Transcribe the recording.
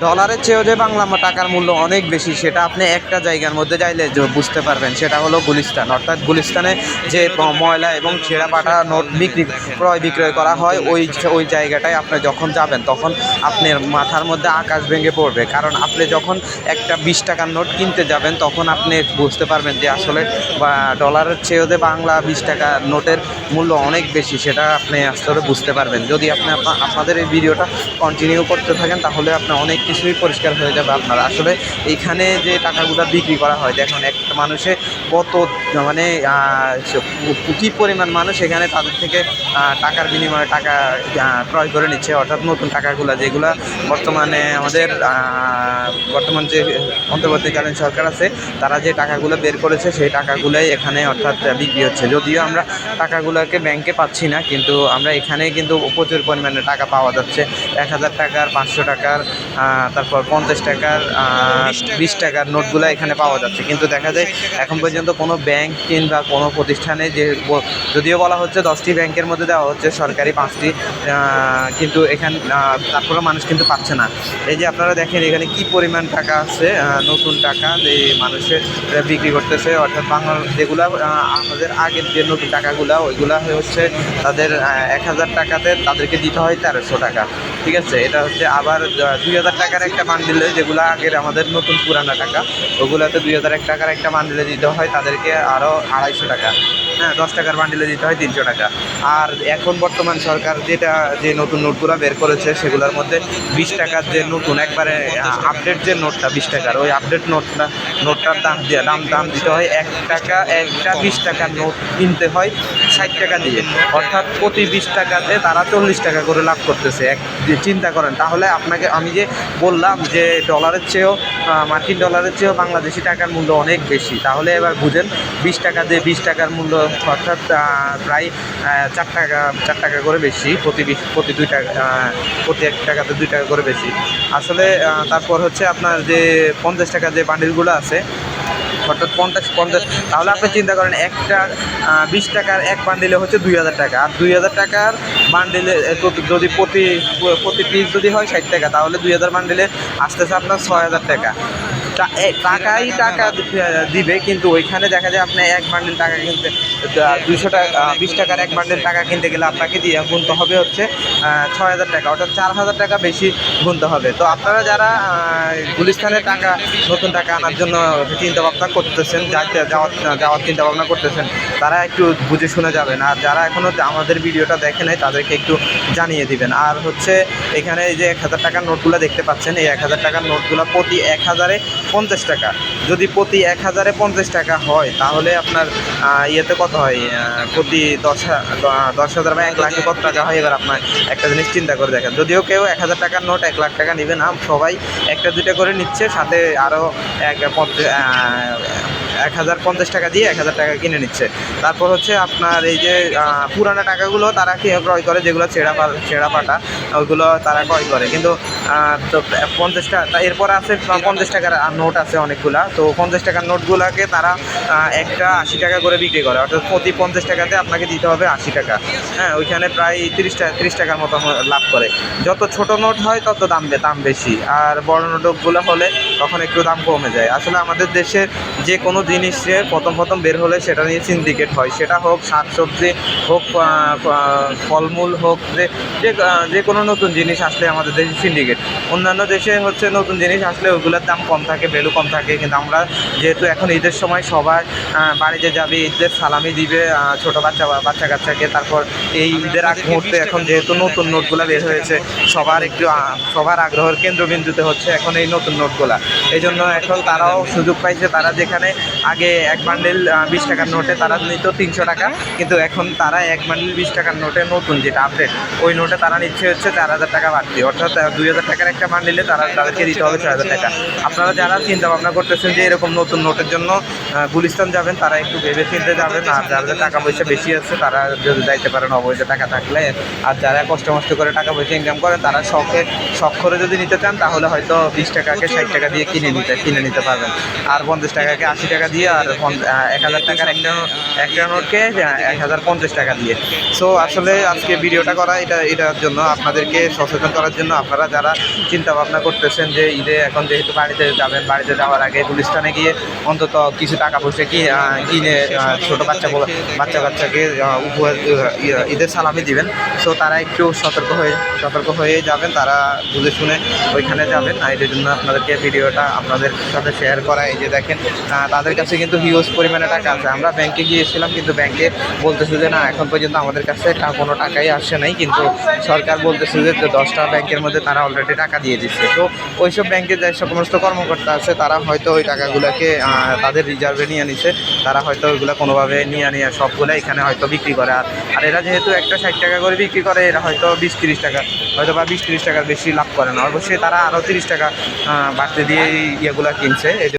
ডলারের চেয়েও যে বাংলা টাকার মূল্য অনেক বেশি সেটা আপনি একটা জায়গার মধ্যে যাইলে বুঝতে পারবেন। সেটা হলো গুলিস্তান, অর্থাৎ গুলিস্তানে যে ময়লা এবং ছেঁড়া পাটা নোট ক্রয় বিক্রয় করা হয়, ওই জায়গাটায় আপনি যখন যাবেন তখন আপনার মাথার মধ্যে আকাশ ভেঙে পড়বে। কারণ আপনি যখন একটা 20 টাকার নোট কিনতে যাবেন তখন আপনি বুঝতে পারবেন যে আসলে ডলারের চেয়েও যে বাংলা 20 টাকা নোটের মূল্য অনেক বেশি, সেটা আপনি আসলে বুঝতে পারবেন। যদি আপনি আপনাদের এই ভিডিওটা কন্টিনিউ করতে থাকেন তাহলে আপনার অনেক কিছুই পরিষ্কার হয়ে যাবে। আপনার আসলে এইখানে যে টাকাগুলো বিক্রি করা হয়, দেখুন একটা মানুষে কত মানে কী পরিমাণ মানুষ এখানে তাদের থেকে টাকার বিনিময়ে টাকা ক্রয় করে নিচ্ছে, অর্থাৎ নতুন টাকাগুলো যেগুলো বর্তমানে আমাদের বর্তমান যে অন্তর্বর্তীকালীন সরকার আছে তারা যে টাকাগুলো বের করেছে সেই টাকাগুলোই এখানে অর্থাৎ বিক্রি হচ্ছে। যদিও আমরা টাকাগুলোকে ব্যাংকে পাচ্ছি না, কিন্তু আমরা এখানে কিন্তু প্রচুর পরিমাণে টাকা পাওয়া যাচ্ছে। 1000 টাকার, 500 টাকার, তারপর 50 টাকার, 20 টাকার নোটগুলো এখানে পাওয়া যাচ্ছে। কিন্তু দেখা যায় এখন পর্যন্ত কোনো ব্যাংক কিংবা কোনো প্রতিষ্ঠানে যে যদিও বলা হচ্ছে 10টি ব্যাংকের মধ্যে দেওয়া হচ্ছে সরকারি 5টি, কিন্তু এখানে তারপরে মানুষ কিন্তু পাচ্ছে না। এই যে আপনারা দেখেন এখানে কি পরিমাণ টাকা আছে, নতুন টাকা যে মানুষের বিক্রি করতেছে, অর্থাৎ বাংলা যেগুলো আমাদের আগের যে নতুন টাকাগুলো ওইগুলো হচ্ছে তাদের 1000 টাকাতে তাদেরকে দিতে হয় 1300 টাকা, ঠিক আছে। এটা হচ্ছে আবার 2000 টাকার একটা বান্ডিলে, যেগুলো আগের আমাদের নতুন পুরানো টাকা ওগুলোতে 2001 টাকার একটা বান্ডিলে দিতে হয় তাদেরকে আরও 250 টাকা। হ্যাঁ, 10 টাকার বান্ডিলে দিতে হয় 300 টাকা। আর এখন বর্তমান সরকার যে নতুন নোটগুলো বের করেছে সেগুলোর মধ্যে 20 টাকার যে নতুন একবারে আপডেট যে নোটটা 20 টাকার, ওই আপডেট নোটটার দাম দিতে হয় 1 টাকা। একটা 20 টাকার নোট কিনতে হয় 60 টাকা দিয়ে, অর্থাৎ প্রতি 20 টাকাতে তারা 40 টাকা করে লাভ করতেছে। চিন্তা করেন তাহলে। আপনাকে আমি যে বললাম যে ডলারের চেয়েও মার্কিন ডলারের চেয়েও বাংলাদেশি টাকার মূল্য অনেক বেশি, তাহলে এবার বুঝেন 20 টাকা দিয়ে 20 টাকার মূল্য, অর্থাৎ প্রায় 4 টাকা করে বেশি প্রতি 2 টাকা, প্রতি 1 টাকাতে 2 টাকা করে বেশি আসলে। তারপর হচ্ছে আপনার যে 50 টাকার যে বান্ডিলগুলো আছে, অর্থাৎ 50, তাহলে আপনি চিন্তা করেন একটা 20 টাকার এক বান্ডিলে হচ্ছে 2000 টাকা। আর 2000 টাকার বান্ডিলে যদি প্রতি পিস যদি হয় 60 টাকা, তাহলে 2000 বান্ডিলে আসতেছে আপনার 6000 টাকা। টাকা দিবে, কিন্তু ওইখানে দেখা যায় আপনি এক বান্ডিল টাকা কিনতে 200 টাকা, 20 টাকার এক বান্ডিল টাকা কিনতে গেলে আপনাকে দিয়ে গুনতে হবে হচ্ছে 6000 টাকা, অর্থাৎ 4000 টাকা বেশি গুনতে হবে। তো আপনারা যারা গুলিস্তানে নতুন টাকা আনার জন্য চিন্তা ভাবনা করতেছেন, যাওয়ার চিন্তা ভাবনা করতেছেন, তারা একটু বুঝে শুনে যাবেন। আর যারা এখনও আমাদের ভিডিওটা দেখে নাই তাদেরকে একটু জানিয়ে দিবেন। আর হচ্ছে এখানে এই যে 1000 টাকার নোটগুলো দেখতে পাচ্ছেন, এই 1000 টাকার নোটগুলো প্রতি 1000-এ 50 টাকা। যদি প্রতি 1000-এ 50 টাকা হয় তাহলে আপনার ইয়েতে কত হয়, প্রতি 10,000 বা 1 লাখে কত টাকা হয়। এবার আপনার একটা জিনিস চিন্তা করে দেখেন, যদিও কেউ 1000 টাকার নোট 1 লাখ টাকা নেবে না, সবাই একটা দুইটা করে নিচ্ছে, সাথে আরও 1050 টাকা দিয়ে 1000 টাকা কিনে নিচ্ছে। তারপর হচ্ছে আপনার এই যে পুরানো টাকাগুলো তারা ক্রয় করে, যেগুলো ছেঁড়া পাটা ওইগুলো তারা ক্রয় করে। কিন্তু তো 50 টাকা, এরপর আছে 50 টাকার নোট আছে অনেকগুলা। তো 50 টাকার নোটগুলোকে তারা একটা 80 টাকা করে বিক্রি করে, অর্থাৎ প্রতি 50 টাকাতে আপনাকে দিতে হবে 80 টাকা। হ্যাঁ, ওইখানে প্রায় 30 টাকার মতো লাভ করে। যত ছোট নোট হয় তত দাম বেশি, আর বড় নোটগুলো হলে তখন একটু দাম কমে যায়। আসলে আমাদের দেশের যে কোনো জিনিসে প্রথম বের হলে সেটা নিয়ে সিন্ডিকেট হয়, সেটা হোক শাকসবজি হোক, ফলমূল হোক, যে কোনো নতুন জিনিস আসলে আমাদের দেশে সিন্ডিকেট। অন্যান্য দেশে হচ্ছে নতুন জিনিস আসলে ওইগুলোর দাম কম থাকে, ভ্যালু কম থাকে। কিন্তু আমরা যেহেতু এখন ঈদের সময় সবাই বাড়িতে যাবে, ঈদের সালামি দিবে ছোটো বাচ্চা কাচ্চাকে, তারপর এই ঈদের আগ মুহূর্তে এখন যেহেতু নতুন নোটগুলো বের হয়েছে, সবার আগ্রহের কেন্দ্রবিন্দুতে হচ্ছে এখন এই নতুন নোটগুলা। এই জন্য এখন তারাও সুযোগ পাইছে। তারা যেখানে আগে এক বান্ডিল 20 টাকার নোটে তারা নিত 300 টাকা, কিন্তু এখন তারা এক বান্ডিল 20 টাকার নোটে নতুন যেটা আপডেট ওই নোটে তারা নিচ্ছে হচ্ছে 4000 টাকা বাড়তি, অর্থাৎ 2000 টাকার একটা বান্ডিলে তাদেরকে দিতে হবে 6000 টাকা। আপনারা যারা চিন্তা ভাবনা করতেছেন যে এরকম নতুন নোটের জন্য গুলিস্তান যাবেন, তারা একটু ভেবে চিনতে যাবেন। আর যাদের টাকা পয়সা বেশি আছে তারা যদি যাইতে পারেন অবৈধ টাকা থাকলে। আর যারা কষ্ট করে টাকা পয়সা ইনকাম করেন তারা শখ করে যদি নিতে চান তাহলে হয়তো 20 টাকাকে 60 টাকা দিয়ে কিনে নিতে পারবেন। আর 50 টাকাকে 80 টাকা দিয়ে আর 1000 টাকার একটা নোটকে 1050 টাকা দিয়ে। সো আসলে আজকে ভিডিওটা করা এটার জন্য আপনাদেরকে সচেতন করার জন্য, আপনারা যারা চিন্তা ভাবনা করতেছেন যে ঈদে এখন যেহেতু বাড়িতে যাবেন, বাড়িতে যাওয়ার আগে গুলিস্তানে গিয়ে অন্তত কিছু টাকা পয়সা কিনে ছোটো বাচ্চাকে উপহার ঈদের সালামি দিবেন। সো তারা একটু সতর্ক হয়ে যাবেন, তারা বুঝে শুনে ওইখানে যাবেন। আর এটার জন্য আপনাদেরকে ভিডিওটা আপনাদের সাথে শেয়ার করা। এই যে দেখেন তাদের কাছে কিন্তু হিউজ পরিমাণে টাকা আছে। আমরা ব্যাংকে গিয়েছিলাম, কিন্তু ব্যাংকে বলতেছে যে না, এখন পর্যন্ত আমাদের কাছে কোনো টাকাই আসে নাই, কিন্তু সরকার বলতেছে যে 10টা ব্যাংকের মধ্যে তারা অলরেডি টাকা দিয়ে দিচ্ছে। তো ওইসব ব্যাংকে যে সমস্ত কর্মকর্তা আছে তারা হয়তো ওই টাকাগুলোকে তাদের রিজার্ভে নিয়ে নিছে, তারা হয়তো ওইগুলো কোনোভাবে নিয়ে সবগুলো এখানে হয়তো বিক্রি করে। আর এরা যেহেতু একটা 60 টাকা করে বিক্রি করে, এরা হয়তো 20-30 টাকা হয়তো বা 20-30 টাকার বেশি লাভ করে না। অবশ্যই তারা আরও 30 টাকা বাড়তে দিয়ে ইয়েগুলো কিনছে।